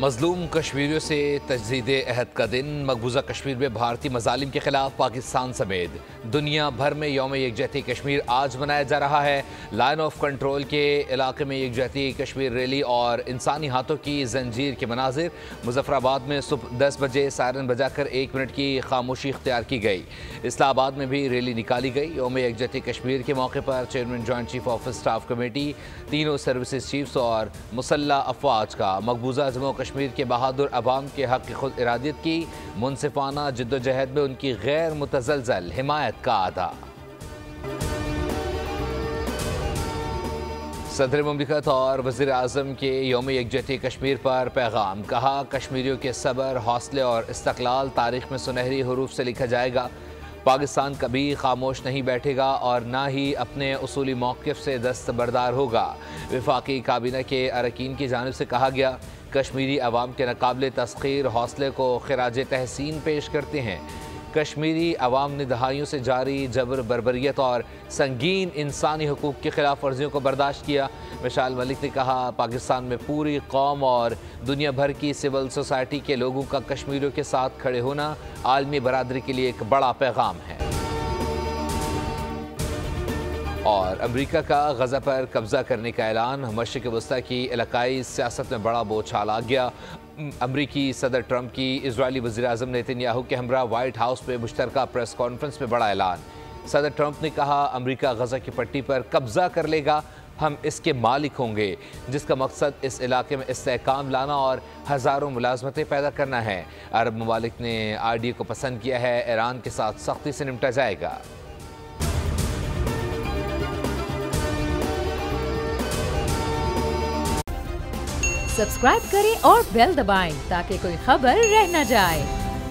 मजलूम कश्मीरियों से तजदीद अहद का दिन। मकबूजा कश्मीर में भारतीय मजालिम के खिलाफ पाकिस्तान समेत दुनिया भर में यौम यकजहती कश्मीर आज मनाया जा रहा है। लाइन ऑफ कंट्रोल के इलाके में यकजहती कश्मीर रैली और इंसानी हाथों की जंजीर के मनाजिर। मुजफ्फराबाद में सुबह 10 बजे सायरन बजाकर 1 मिनट की खामोशी इख्तियार की गई। इस्लामाबाद में भी रैली निकाली गई। यौम यकजहती कश्मीर के मौके पर chairman joint chief of staff committee, तीनों सर्विसेज चीफ्स और मुसल्ला अफवाज का मकबूजा जम्मू कश्मीर के बहादुर अवाम के हक़ की खुद इरादियत की मुनसिफाना जिद्दोजहद में उनकी गैर मुतज़लज़ल हिमायत का अदा। सदर मुमलिकत और वज़ीर आज़म के यौम यकजहती कश्मीर पर पैगाम। कहा, कश्मीरियों के सब्र, हौसले और इस्तक़लाल तारीख़ में सुनहरी हरूफ से लिखा जाएगा। पाकिस्तान कभी खामोश नहीं बैठेगा और ना ही अपने उसूली मौक़िफ़ से दस्तबरदार होगा। वफाकी काबीना के अरकान की जानिब से कहा गया, कश्मीरी अवाम के नाकाबिले तस्ख़ीर हौसले को खिराज तहसीन पेश करते हैं। कश्मीरी अवाम ने दहाइयों से जारी जबर, बर्बरियत और संगीन इंसानी हुकूक़ की खिलाफ वर्जियों को बर्दाश्त किया। मिशाल मलिक ने कहा, पाकिस्तान में पूरी कौम और दुनिया भर की सिविल सोसाइटी के लोगों का कश्मीरियों के साथ खड़े होना आलमी बरादरी के लिए एक बड़ा पैगाम है। और अमरीका का गज़ा पर कब्ज़ा करने का ऐलान। मशरिक़ वस्ती की इलाकाई सियासत में बड़ा बोछार आ गया। अमरीकी सदर ट्रंप की इजरायली वज़ीर आज़म नेतन्याहू के हमरा वाइट हाउस में मुश्तरका प्रेस कॉन्फ्रेंस में बड़ा ऐलान। सदर ट्रंप ने कहा, अमरीका गज़ा की पट्टी पर कब्ज़ा कर लेगा, हम इसके मालिक होंगे, जिसका मकसद इस इलाके में इस्तेहकाम लाना और हज़ारों मुलाजमतें पैदा करना है। अरब ममालिक ने आईडीए को पसंद किया है, ईरान के साथ सख्ती से निपटा जाएगा। सब्सक्राइब करें और बेल दबाएं ताकि कोई खबर रह न जाए।